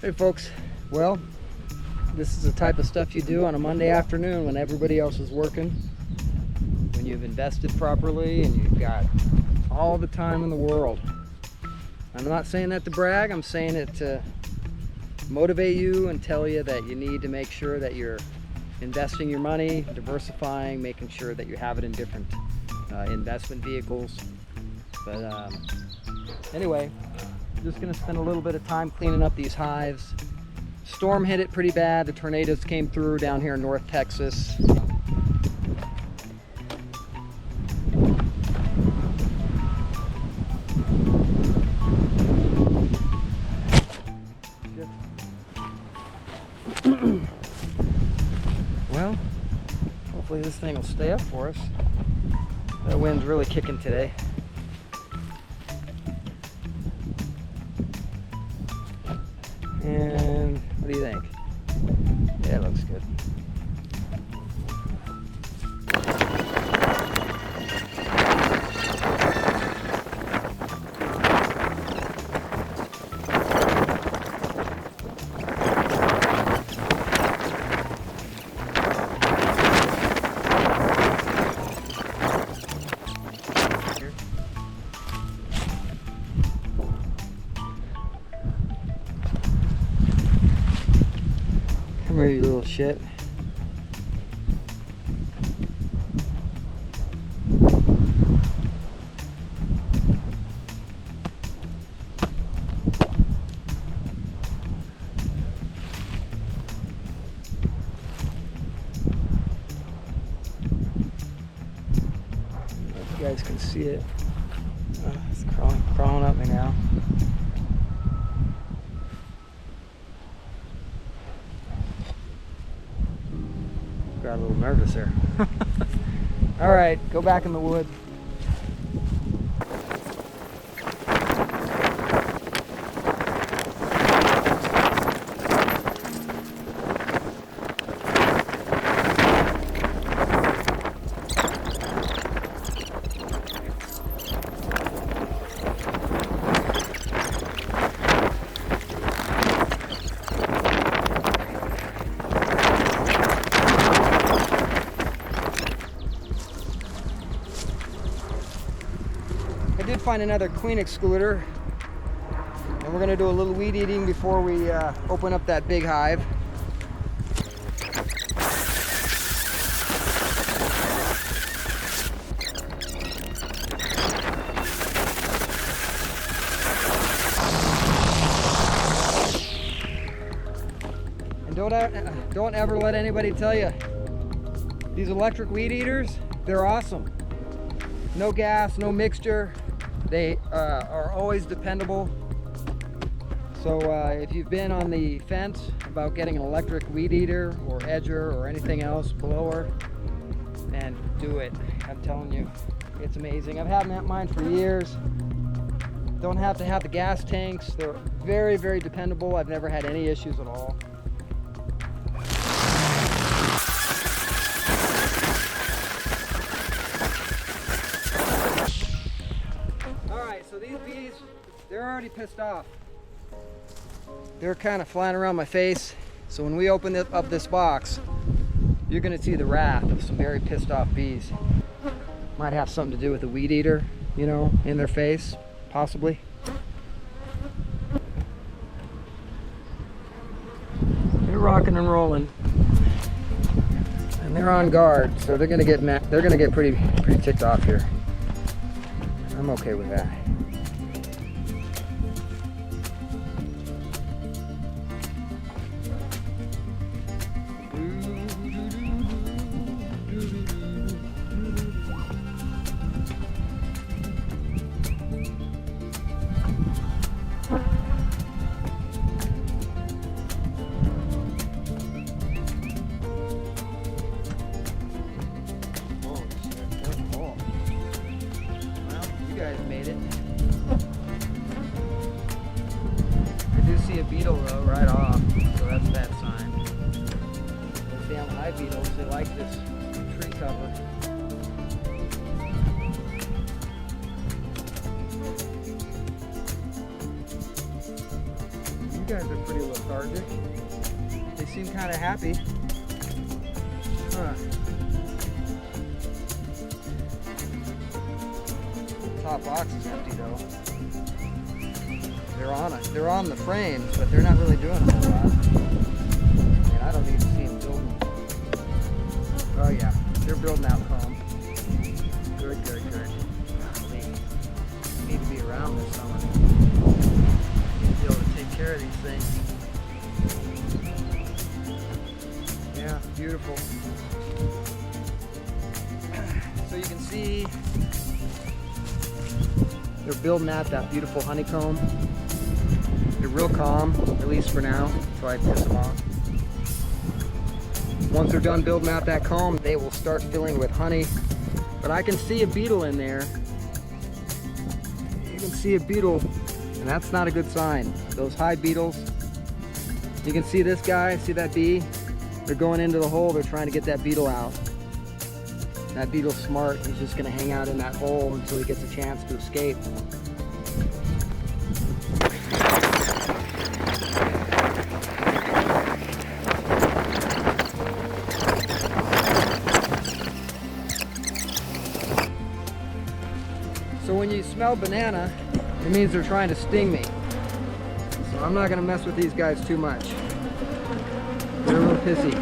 Hey folks, well, this is the type of stuff you do on a Monday afternoon when everybody else is working, when you've invested properly and you've got all the time in the world. I'm not saying that to brag, I'm saying it to motivate you and tell you that you need to make sure that you're investing your money, diversifying, making sure that you have it in different investment vehicles. But anyway, I'm just gonna spend a little bit of time cleaning up these hives. Storm hit it pretty bad. The tornadoes came through down here in North Texas. Well, hopefully this thing will stay up for us. The wind's really kicking today. And what do you think? Yeah, it looks good. Come here, you little shit. If you guys can see it. It's crawling up me now. Got a little nervous there. All right, go back in the woods. I did find another queen excluder, and we're going to do a little weed eating before we open up that big hive. And don't ever let anybody tell you, these electric weed eaters, they're awesome. No gas, no mixture. They are always dependable. So if you've been on the fence about getting an electric weed eater or edger or anything else, blower, then do it. I'm telling you, it's amazing. I've had mine for years. Don't have to have the gas tanks. They're very, very dependable. I've never had any issues at all. So these bees, they're already pissed off. They're kind of flying around my face. So when we open up this box, you're going to see the wrath of some very pissed off bees. Might have something to do with the weed eater, you know, in their face, possibly. They're rocking and rolling, and they're on guard, so they're going to get pretty ticked off here. I'm okay with that. Made it. I do see a beetle though right off, so that's that sign. Those damn hive beetles, they like this tree cover. guys are pretty lethargic. They seem kind of happy. Huh. Top box is empty though. They're on the frames, but they're not really doing a whole lot. And I don't even see them building. Oh yeah, they're building out comb. Good, good, good. They need to be around this summer. Need to be able to take care of these things. Yeah, beautiful. So you can see they're building out that beautiful honeycomb. They're real calm, at least for now, until I piss them off. Once they're done building out that comb, they will start filling with honey. But I can see a beetle in there. You can see a beetle, and that's not a good sign. Those high beetles. You can see this guy, see that bee? They're going into the hole, they're trying to get that beetle out. That beetle's smart, he's just gonna hang out in that hole until he gets a chance to escape. So when you smell banana, it means they're trying to sting me. So I'm not gonna mess with these guys too much. They're a little pissy.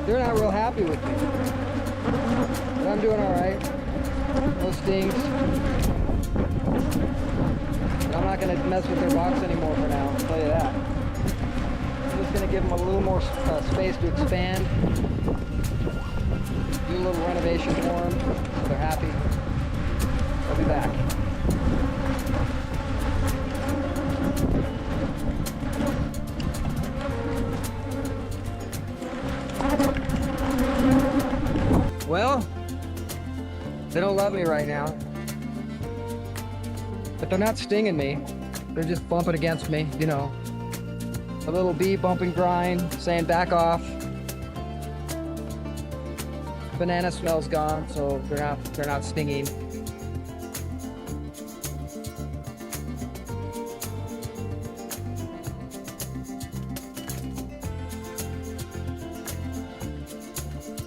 They're not real happy with me. But I'm doing all right. No stings. But I'm not gonna mess with their box anymore for now, I'll tell you that. I'm just gonna give them a little more space to expand. Do a little renovation for them so they're happy. I'll be back. Well, they don't love me right now, but they're not stinging me. They're just bumping against me, you know. A little bee bump and grind, saying back off. Banana smell's gone, so they're not stinging.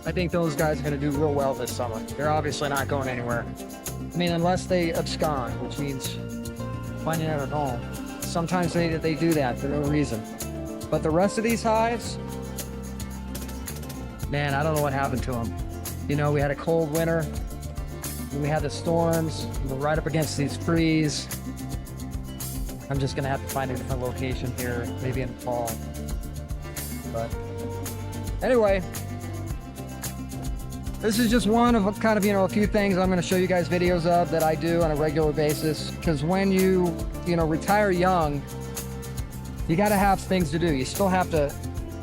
I think those guys are going to do real well this summer. They're obviously not going anywhere. I mean, unless they abscond, which means finding out at home. Sometimes they do that for no reason. But the rest of these hives, man, I don't know what happened to them. You know, we had a cold winter, and we had the storms, we're right up against these trees. I'm just gonna have to find a different location here, maybe in the fall. But anyway, this is just one of kind of, you know, a few things I'm gonna show you guys videos of that I do on a regular basis. Because when you retire young, you gotta have things to do. You still have to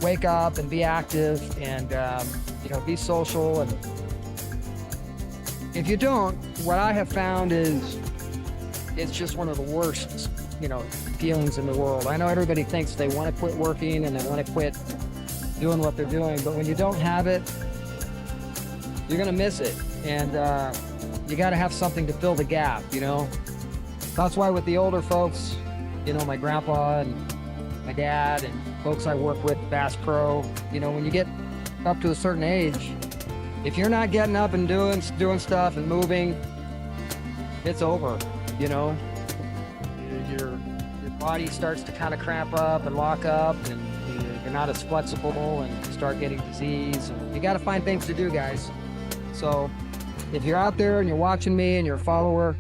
wake up and be active and, be social. And if you don't, what I have found is it's just one of the worst, feelings in the world. I know everybody thinks they want to quit working and they want to quit doing what they're doing, but when you don't have it, you're gonna miss it. And you gotta have something to fill the gap, That's why with the older folks, my grandpa and my dad and folks I work with, Bass Pro, when you get up to a certain age, if you're not getting up and doing stuff and moving, it's over, Your body starts to kind of cramp up and lock up, and you're not as flexible, and you start getting disease. And you got to find things to do, guys. So if you're out there and you're watching me and you're a follower,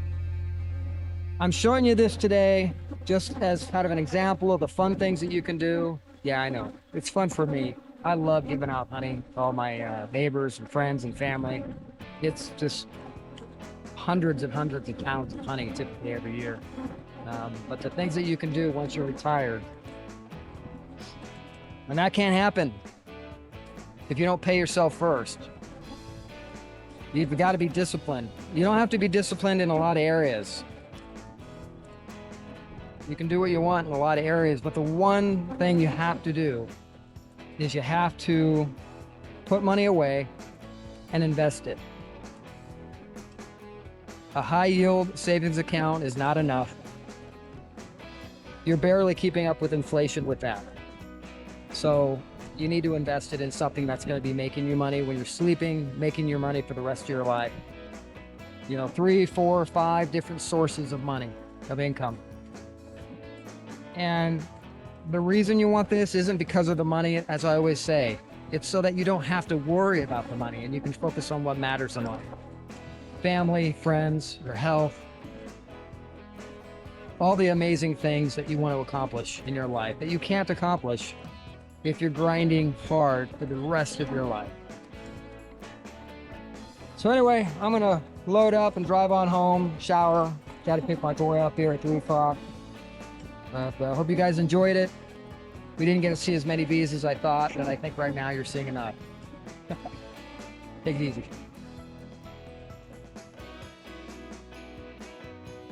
I'm showing you this today just as kind of an example of the fun things that you can do. Yeah, I know. It's fun for me. I love giving out honey to all my neighbors and friends and family. It's just hundreds and hundreds of pounds of honey typically every year. But the things that you can do once you're retired, and that can't happen if you don't pay yourself first. You've got to be disciplined. You don't have to be disciplined in a lot of areas. You can do what you want in a lot of areas, but the one thing you have to do is you have to put money away and invest it. A high yield savings account is not enough. You're barely keeping up with inflation with that. So you need to invest it in something that's going to be making you money when you're sleeping, making your money for the rest of your life. 3, 4, 5 different sources of money, of income. And the reason you want this isn't because of the money, as I always say. It's so that you don't have to worry about the money and you can focus on what matters in life. Family, friends, your health, all the amazing things that you want to accomplish in your life that you can't accomplish if you're grinding hard for the rest of your life. So anyway, I'm gonna load up and drive on home, shower, got to pick my boy up here at 3 o'clock. I hope you guys enjoyed it. We didn't get to see as many bees as I thought, but I think right now you're seeing enough. Take it easy.